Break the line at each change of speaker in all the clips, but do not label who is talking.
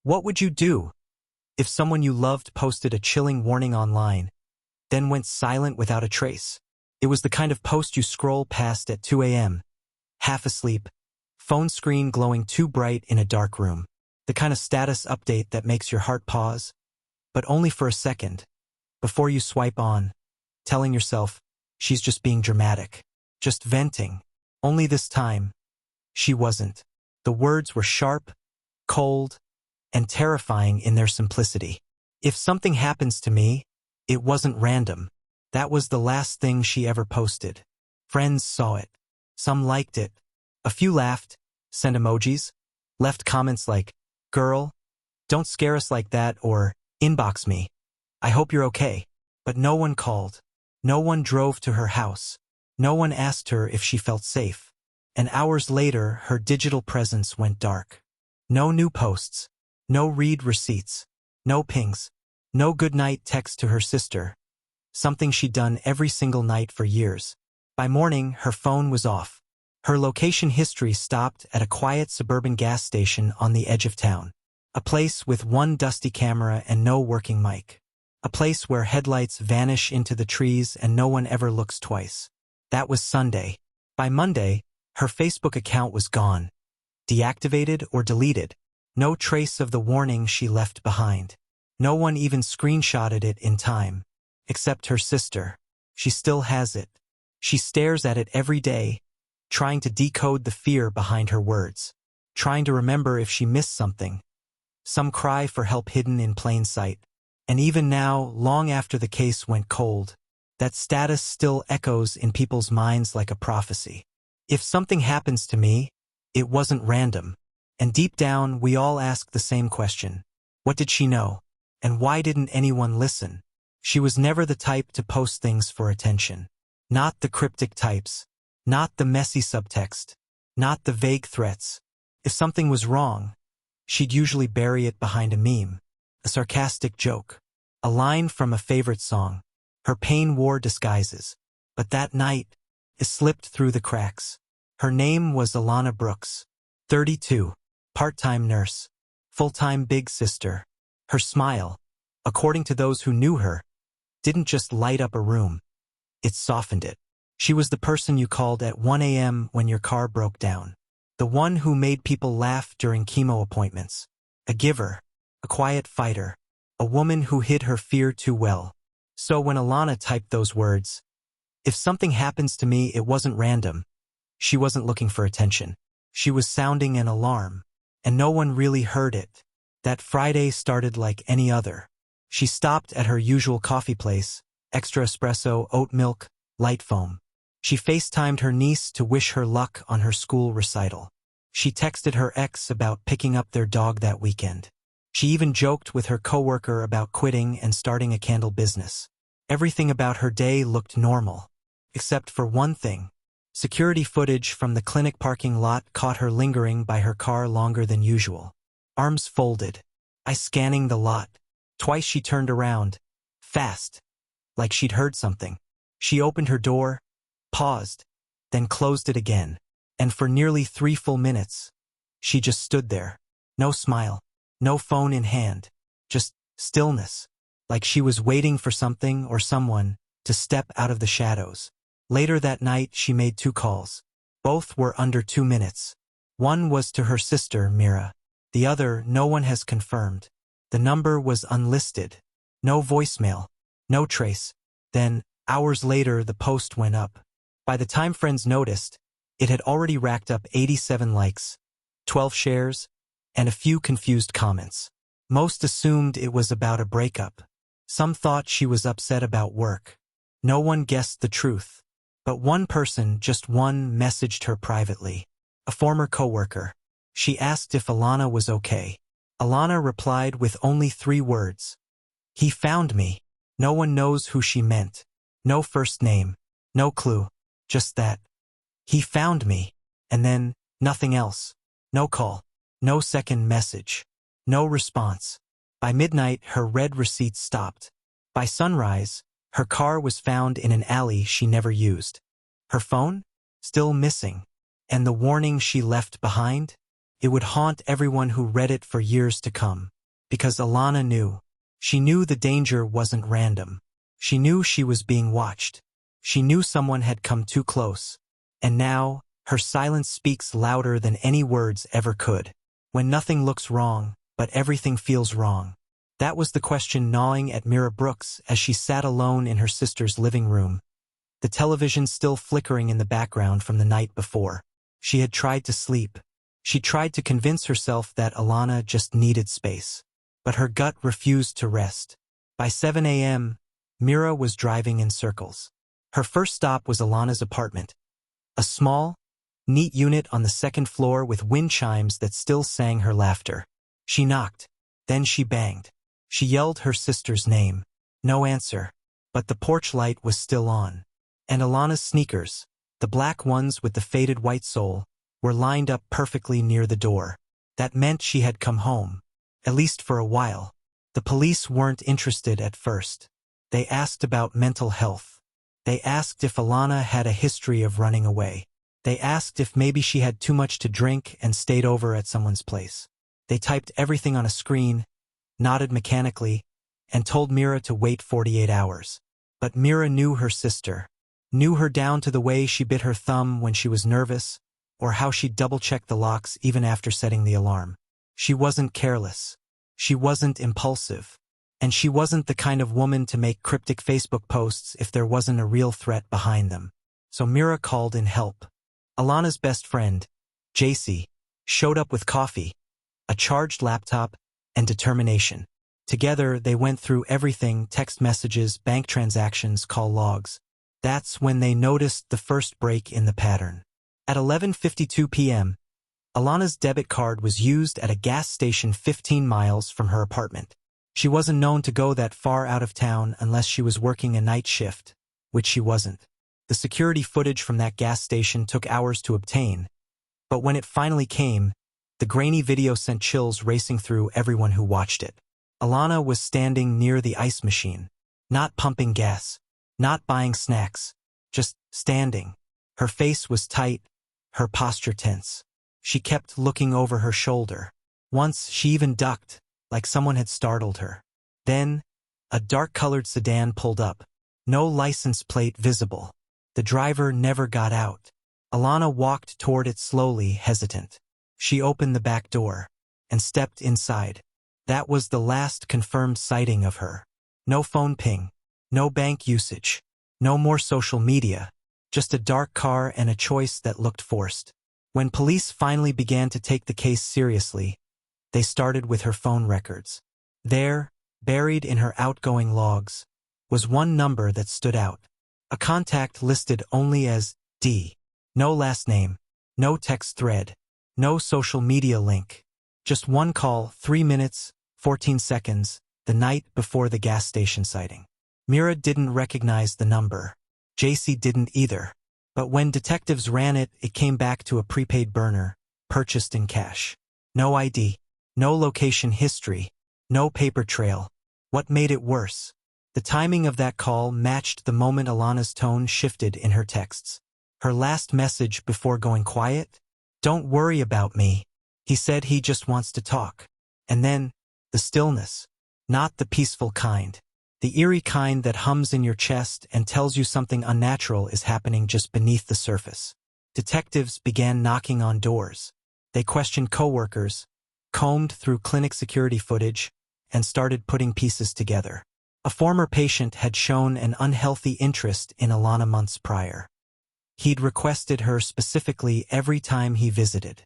What would you do if someone you loved posted a chilling warning online, then went silent without a trace? It was the kind of post you scroll past at 2 a.m., half asleep, phone screen glowing too bright in a dark room. The kind of status update that makes your heart pause, but only for a second, before you swipe on, telling yourself, she's just being dramatic, just venting. Only this time, she wasn't. The words were sharp, cold, and terrifying in their simplicity. If something happens to me, it wasn't random. That was the last thing she ever posted. Friends saw it. Some liked it. A few laughed, sent emojis, left comments like, "Girl, don't scare us like that," or "Inbox me. I hope you're okay." But no one called. No one drove to her house. No one asked her if she felt safe. And hours later, her digital presence went dark. No new posts. No read receipts. No pings. No goodnight text to her sister. Something she'd done every single night for years. By morning, her phone was off. Her location history stopped at a quiet suburban gas station on the edge of town. A place with one dusty camera and no working mic. A place where headlights vanish into the trees and no one ever looks twice. That was Sunday. By Monday, her Facebook account was gone. Deactivated or deleted. No trace of the warning she left behind. No one even screenshotted it in time. Except her sister. She still has it. She stares at it every day, trying to decode the fear behind her words. Trying to remember if she missed something. Some cry for help hidden in plain sight. And even now, long after the case went cold, that status still echoes in people's minds like a prophecy. If something happens to me, it wasn't random. And deep down, we all ask the same question. What did she know? And why didn't anyone listen? She was never the type to post things for attention. Not the cryptic types. Not the messy subtext. Not the vague threats. If something was wrong, she'd usually bury it behind a meme, a sarcastic joke, a line from a favorite song. Her pain wore disguises. But that night, it slipped through the cracks. Her name was Alana Brooks, 32, part-time nurse, full-time big sister. Her smile, according to those who knew her, didn't just light up a room. It softened it. She was the person you called at 1 a.m. when your car broke down. The one who made people laugh during chemo appointments. A giver, a quiet fighter, a woman who hid her fear too well. So when Alana typed those words, "If something happens to me, it wasn't random," she wasn't looking for attention. She was sounding an alarm, and no one really heard it. That Friday started like any other. She stopped at her usual coffee place, extra espresso, oat milk, light foam. She FaceTimed her niece to wish her luck on her school recital. She texted her ex about picking up their dog that weekend. She even joked with her coworker about quitting and starting a candle business. Everything about her day looked normal. Except for one thing. Security footage from the clinic parking lot caught her lingering by her car longer than usual. Arms folded. Eyes scanning the lot. Twice she turned around. Fast. Like she'd heard something. She opened her door, paused, then closed it again. And for nearly 3 full minutes, she just stood there. No smile. No phone in hand. Just stillness. Like she was waiting for something or someone to step out of the shadows. Later that night, she made 2 calls. Both were under 2 minutes. One was to her sister, Mira. The other, no one has confirmed. The number was unlisted. No voicemail. No trace. Then, hours later, the post went up. By the time friends noticed, it had already racked up 87 likes, 12 shares, and a few confused comments. Most assumed it was about a breakup. Some thought she was upset about work. No one guessed the truth. But one person, just one, messaged her privately. A former coworker. She asked if Alana was okay. Alana replied with only 3 words. "He found me." No one knows who she meant. No first name. No clue. Just that. "He found me." And then, nothing else. No call. No second message. No response. By midnight, her red receipt stopped. By sunrise, her car was found in an alley she never used. Her phone? Still missing. And the warning she left behind? It would haunt everyone who read it for years to come. Because Alana knew. She knew the danger wasn't random. She knew she was being watched. She knew someone had come too close. And now, her silence speaks louder than any words ever could. When nothing looks wrong, but everything feels wrong. That was the question gnawing at Mira Brooks as she sat alone in her sister's living room, the television still flickering in the background from the night before. She had tried to sleep. She tried to convince herself that Alana just needed space. But her gut refused to rest. By 7 a.m., Mira was driving in circles. Her first stop was Alana's apartment. A small, neat unit on the second floor with wind chimes that still sang her laughter. She knocked. Then she banged. She yelled her sister's name. No answer. But the porch light was still on. And Alana's sneakers, the black ones with the faded white sole, were lined up perfectly near the door. That meant she had come home. At least for a while. The police weren't interested at first. They asked about mental health. They asked if Alana had a history of running away. They asked if maybe she had too much to drink and stayed over at someone's place. They typed everything on a screen, nodded mechanically, and told Mira to wait 48 hours. But Mira knew her sister. Knew her down to the way she bit her thumb when she was nervous, or how she double-checked the locks even after setting the alarm. She wasn't careless. She wasn't impulsive. And she wasn't the kind of woman to make cryptic Facebook posts if there wasn't a real threat behind them. So Mira called in help. Alana's best friend, JC, showed up with coffee, a charged laptop, and determination. Together, they went through everything: text messages, bank transactions, call logs. That's when they noticed the first break in the pattern. At 11:52 p.m., Alana's debit card was used at a gas station 15 miles from her apartment. She wasn't known to go that far out of town unless she was working a night shift, which she wasn't. The security footage from that gas station took hours to obtain, but when it finally came, the grainy video sent chills racing through everyone who watched it. Alana was standing near the ice machine, not pumping gas, not buying snacks, just standing. Her face was tight, her posture tense. She kept looking over her shoulder. Once she even ducked, like someone had startled her. Then, a dark-colored sedan pulled up. No license plate visible. The driver never got out. Alana walked toward it slowly, hesitant. She opened the back door and stepped inside. That was the last confirmed sighting of her. No phone ping, no bank usage, no more social media, just a dark car and a choice that looked forced. When police finally began to take the case seriously, they started with her phone records. There, buried in her outgoing logs, was one number that stood out. A contact listed only as D. No last name, no text thread, no social media link. Just one call, 3 minutes, 14 seconds, the night before the gas station sighting. Mira didn't recognize the number. JC didn't either. But when detectives ran it, it came back to a prepaid burner, purchased in cash. No ID, no location history, no paper trail. What made it worse? The timing of that call matched the moment Alana's tone shifted in her texts. Her last message before going quiet? "Don't worry about me. He said he just wants to talk." And then, the stillness. Not the peaceful kind. The eerie kind that hums in your chest and tells you something unnatural is happening just beneath the surface. Detectives began knocking on doors. They questioned coworkers, combed through clinic security footage, and started putting pieces together. A former patient had shown an unhealthy interest in Alana months prior. He'd requested her specifically every time he visited.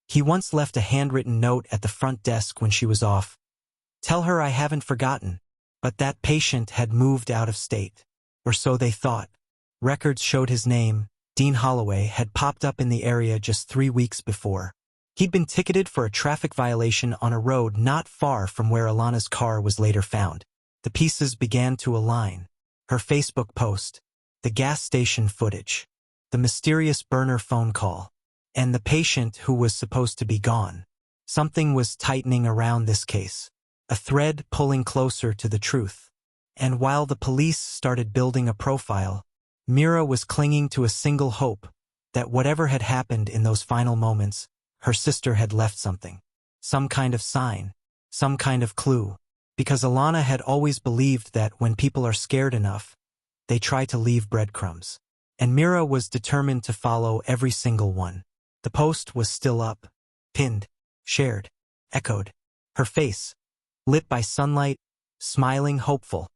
He once left a handwritten note at the front desk when she was off. "Tell her I haven't forgotten." But that patient had moved out of state. Or so they thought. Records showed his name, Dean Holloway, had popped up in the area just 3 weeks before. He'd been ticketed for a traffic violation on a road not far from where Alana's car was later found. The pieces began to align. Her Facebook post, the gas station footage, the mysterious burner phone call, and the patient who was supposed to be gone. Something was tightening around this case. A thread pulling closer to the truth. And while the police started building a profile, Mira was clinging to a single hope, that whatever had happened in those final moments, Her sister had left something. Some kind of sign. Some kind of clue. Because Alana had always believed that when people are scared enough, they try to leave breadcrumbs. And Mira was determined to follow every single one. The post was still up. Pinned. Shared. Echoed. Her face, lit by sunlight, smiling hopeful,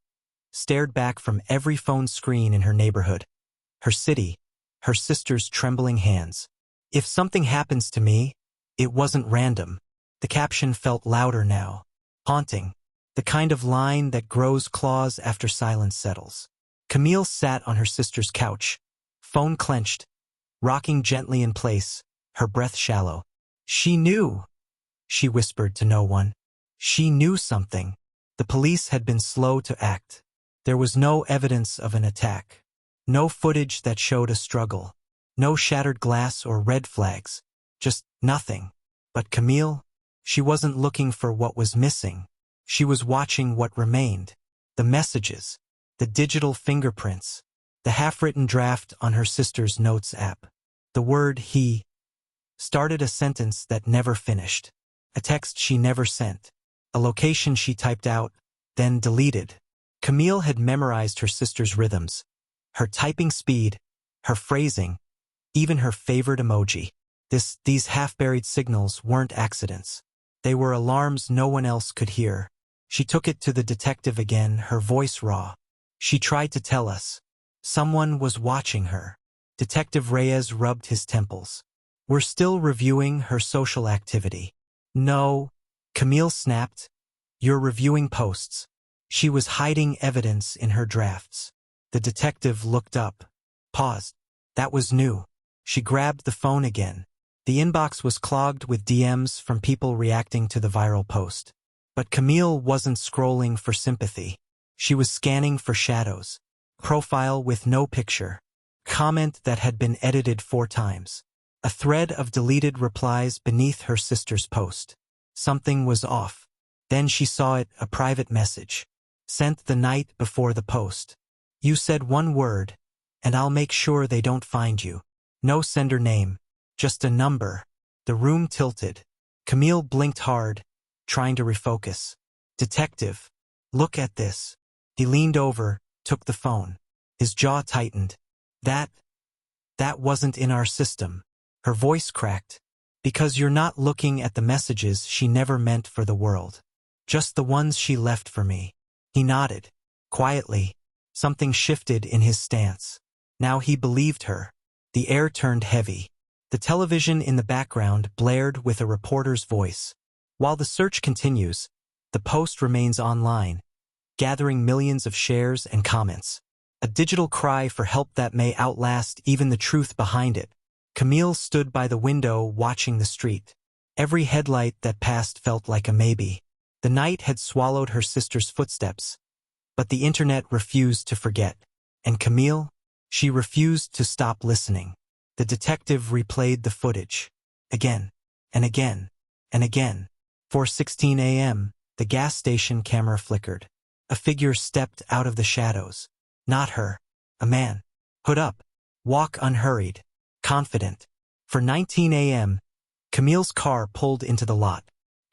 stared back from every phone screen in her neighborhood. Her city. Her sister's trembling hands. If something happens to me, it wasn't random. The caption felt louder now. Haunting. The kind of line that grows claws after silence settles. Camille sat on her sister's couch, phone clenched, rocking gently in place, her breath shallow. She knew, she whispered to no one. She knew something. The police had been slow to act. There was no evidence of an attack. No footage that showed a struggle. No shattered glass or red flags. Just nothing. But Camille, she wasn't looking for what was missing. She was watching what remained. The messages. The digital fingerprints. The half-written draft on her sister's notes app. The word he started a sentence that never finished. A text she never sent. A location she typed out, then deleted. Camille had memorized her sister's rhythms. Her typing speed. Her phrasing. Even her favorite emoji. These half-buried signals weren't accidents. They were alarms no one else could hear. She took it to the detective again, her voice raw. She tried to tell us. Someone was watching her. Detective Reyes rubbed his temples. We're still reviewing her social activity. No, Camille snapped. You're reviewing posts. She was hiding evidence in her drafts. The detective looked up. Paused. That was new. She grabbed the phone again. The inbox was clogged with DMs from people reacting to the viral post. But Camille wasn't scrolling for sympathy. She was scanning for shadows. Profile with no picture. Comment that had been edited 4 times. A thread of deleted replies beneath her sister's post. Something was off. Then she saw it, a private message. Sent the night before the post. You said one word, and I'll make sure they don't find you. No sender name. Just a number. The room tilted. Camille blinked hard, trying to refocus. Detective, look at this. He leaned over, took the phone. His jaw tightened. That wasn't in our system. Her voice cracked. Because you're not looking at the messages she never meant for the world. Just the ones she left for me. He nodded. Quietly. Something shifted in his stance. Now he believed her. The air turned heavy. The television in the background blared with a reporter's voice. While the search continues, the post remains online, gathering millions of shares and comments. A digital cry for help that may outlast even the truth behind it. Camille stood by the window watching the street. Every headlight that passed felt like a maybe. The night had swallowed her sister's footsteps, but the internet refused to forget. And Camille? She refused to stop listening. The detective replayed the footage. Again, and again, and again. 4:16 a.m., the gas station camera flickered. A figure stepped out of the shadows. Not her. A man. Hood up. Walk unhurried. Confident. 4:19 a.m., Camille's car pulled into the lot.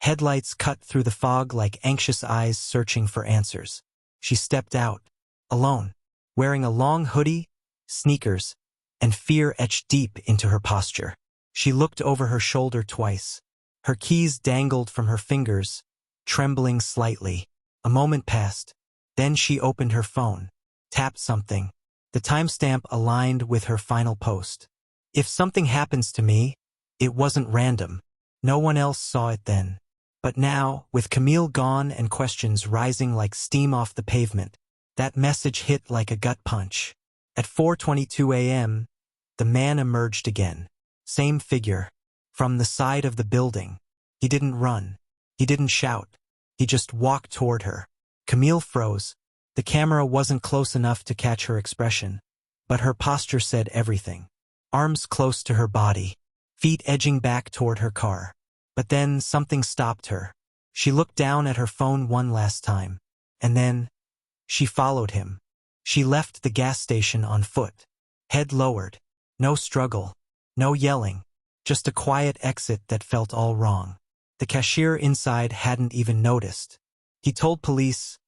Headlights cut through the fog like anxious eyes searching for answers. She stepped out. Alone. Wearing a long hoodie, sneakers, and fear etched deep into her posture. She looked over her shoulder twice. Her keys dangled from her fingers, trembling slightly. A moment passed. Then she opened her phone, tapped something. The timestamp aligned with her final post. If something happens to me, it wasn't random. No one else saw it then. But now, with Camille gone and questions rising like steam off the pavement, that message hit like a gut punch. At 4:22 a.m., the man emerged again. Same figure. From the side of the building. He didn't run. He didn't shout. He just walked toward her. Camille froze. The camera wasn't close enough to catch her expression, but her posture said everything. Arms close to her body. Feet edging back toward her car. But then something stopped her. She looked down at her phone one last time. And then, she followed him. She left the gas station on foot. Head lowered. No struggle. No yelling. Just a quiet exit that felt all wrong. The cashier inside hadn't even noticed. He told police,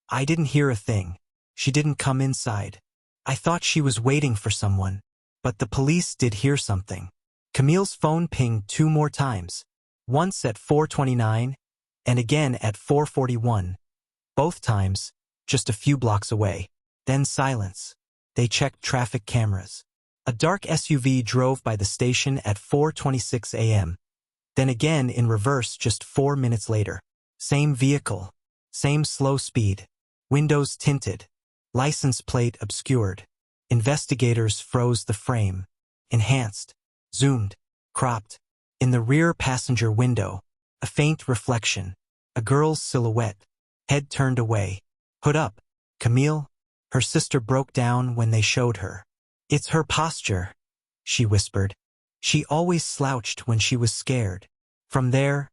"I didn't hear a thing. She didn't come inside. I thought she was waiting for someone." But the police did hear something. Camille's phone pinged 2 more times. Once at 4:29 and again at 4:41. Both times just a few blocks away. Then silence. They checked traffic cameras. A dark SUV drove by the station at 4:26 a.m. Then again in reverse just 4 minutes later. Same vehicle. Same slow speed. Windows tinted. License plate obscured. Investigators froze the frame. Enhanced. Zoomed. Cropped. In the rear passenger window, a faint reflection. A girl's silhouette. Head turned away. "Hood up, Camille." Her sister broke down when they showed her. "It's her posture," she whispered. "She always slouched when she was scared." From there,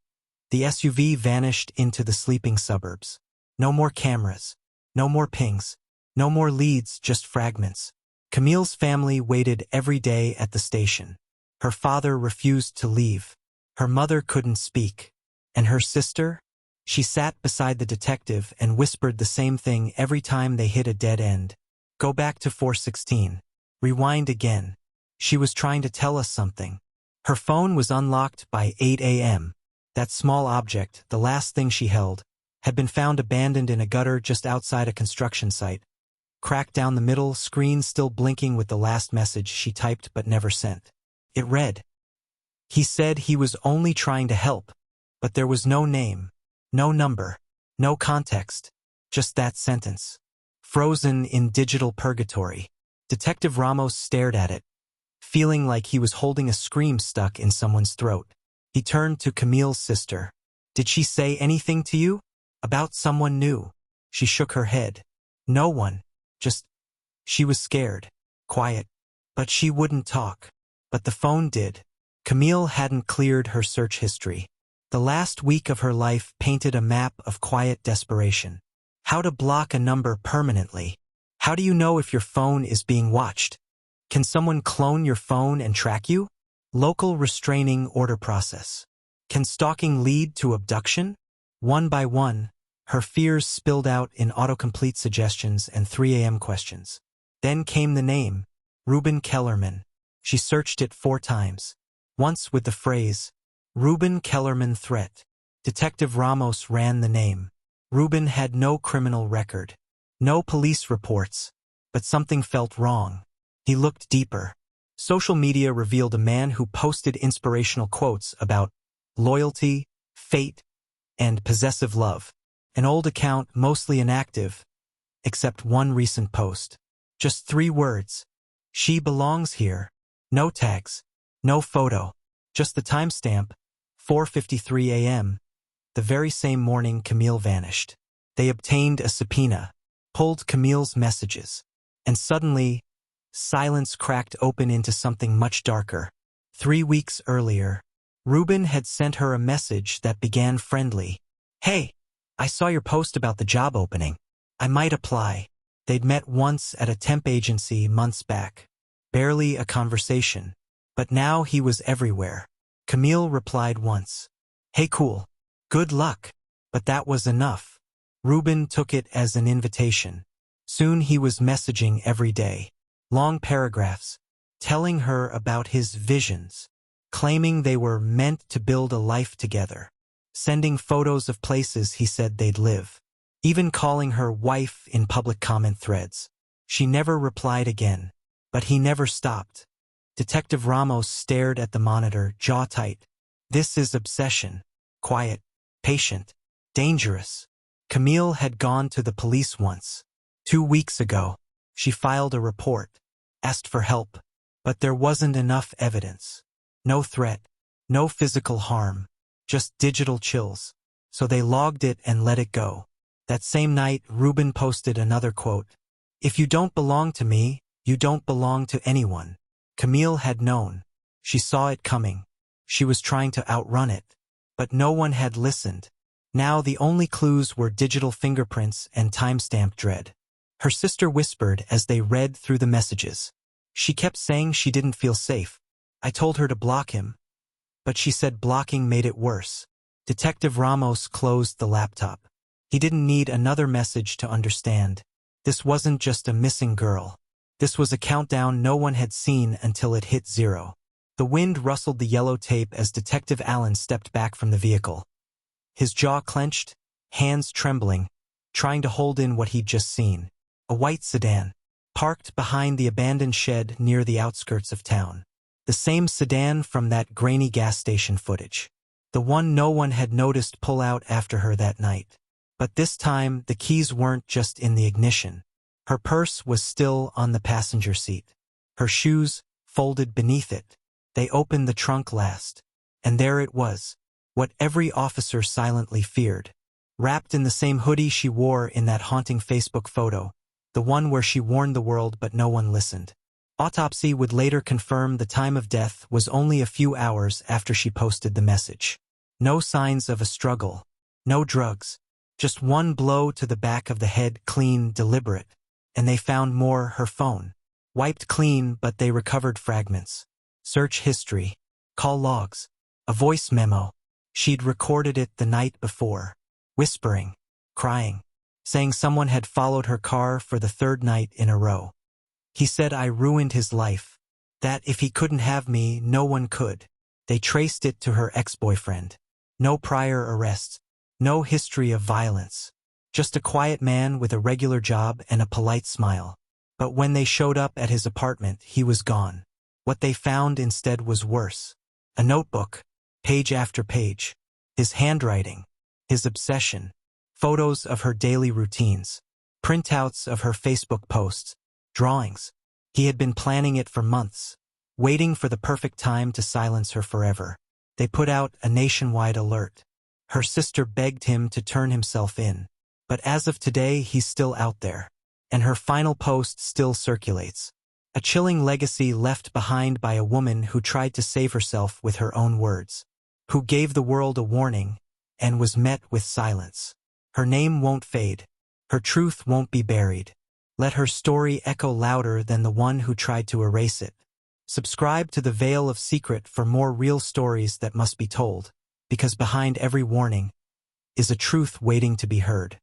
the SUV vanished into the sleeping suburbs. No more cameras. No more pings. No more leads, just fragments. Camille's family waited every day at the station. Her father refused to leave. Her mother couldn't speak. And her sister? She sat beside the detective and whispered the same thing every time they hit a dead end. "Go back to 416. Rewind again. She was trying to tell us something." Her phone was unlocked by 8 a.m. That small object, the last thing she held, had been found abandoned in a gutter just outside a construction site. Cracked down the middle, screen still blinking with the last message she typed but never sent. It read, "He said he was only trying to help, but there was no name, no number, no context, just that sentence. Frozen in digital purgatory." Detective Ramos stared at it, feeling like he was holding a scream stuck in someone's throat. He turned to Camille's sister. "Did she say anything to you? About someone new?" She shook her head. "No one. Just..." She was scared. Quiet. But she wouldn't talk. But the phone did. Camille hadn't cleared her search history. The last week of her life painted a map of quiet desperation. How to block a number permanently. How do you know if your phone is being watched? Can someone clone your phone and track you? Local restraining order process. Can stalking lead to abduction? One by one, her fears spilled out in autocomplete suggestions and 3 a.m. questions. Then came the name, Ruben Kellerman. She searched it 4 times. Once with the phrase, "Ruben Kellerman threat." Detective Ramos ran the name. Ruben had no criminal record. No police reports. But something felt wrong. He looked deeper. Social media revealed a man who posted inspirational quotes about loyalty, fate, and possessive love. An old account mostly inactive, except one recent post. Just 3 words. "She belongs here." No tags. No photo. Just the timestamp, 4:53 a.m. The very same morning Camille vanished. They obtained a subpoena, pulled Camille's messages, and suddenly, silence cracked open into something much darker. 3 weeks earlier, Ruben had sent her a message that began friendly. "Hey, I saw your post about the job opening. I might apply." They'd met once at a temp agency months back. Barely a conversation. But now he was everywhere. Camille replied once. "Hey, cool. Good luck." But that was enough. Ruben took it as an invitation. Soon he was messaging every day. Long paragraphs, telling her about his visions, claiming they were meant to build a life together, sending photos of places he said they'd live, even calling her wife in public comment threads. She never replied again, but he never stopped. Detective Ramos stared at the monitor, jaw tight. This is obsession. Quiet, patient, dangerous. Camille had gone to the police once. 2 weeks ago. She filed a report, asked for help, but there wasn't enough evidence. No threat, no physical harm, just digital chills. So they logged it and let it go. That same night, Ruben posted another quote. "If you don't belong to me, you don't belong to anyone." Camille had known. She saw it coming. She was trying to outrun it. But no one had listened. Now the only clues were digital fingerprints and timestamp dread. Her sister whispered as they read through the messages. She kept saying she didn't feel safe. "I told her to block him, but she said blocking made it worse. Detective Ramos closed the laptop. He didn't need another message to understand. This wasn't just a missing girl. This was a countdown no one had seen until it hit 0. The wind rustled the yellow tape as Detective Allen stepped back from the vehicle. His jaw clenched, hands trembling, trying to hold in what he'd just seen. A white sedan, parked behind the abandoned shed near the outskirts of town. The same sedan from that grainy gas station footage. The one no one had noticed pull out after her that night. But this time, the keys weren't just in the ignition. Her purse was still on the passenger seat. Her shoes folded beneath it. They opened the trunk last. And there it was, what every officer silently feared. Wrapped in the same hoodie she wore in that haunting Facebook photo, the one where she warned the world but no one listened. Autopsy would later confirm the time of death was only a few hours after she posted the message. No signs of a struggle. No drugs. Just one blow to the back of the head, clean, deliberate. And they found more, her phone. Wiped clean, but they recovered fragments. Search history. Call logs. A voice memo. She'd recorded it the night before. Whispering. Crying. Saying someone had followed her car for the 3rd night in a row. He said I ruined his life. That if he couldn't have me, no one could. They traced it to her ex-boyfriend. No prior arrests. No history of violence. Just a quiet man with a regular job and a polite smile. But when they showed up at his apartment, he was gone. What they found instead was worse. A notebook, page after page. His handwriting. His obsession. Photos of her daily routines. Printouts of her Facebook posts. Drawings. He had been planning it for months. Waiting for the perfect time to silence her forever. They put out a nationwide alert. Her sister begged him to turn himself in. But as of today, he's still out there. And her final post still circulates. A chilling legacy left behind by a woman who tried to save herself with her own words. Who gave the world a warning and was met with silence. Her name won't fade. Her truth won't be buried. Let her story echo louder than the one who tried to erase it. Subscribe to the Veil of Secret for more real stories that must be told, because behind every warning is a truth waiting to be heard.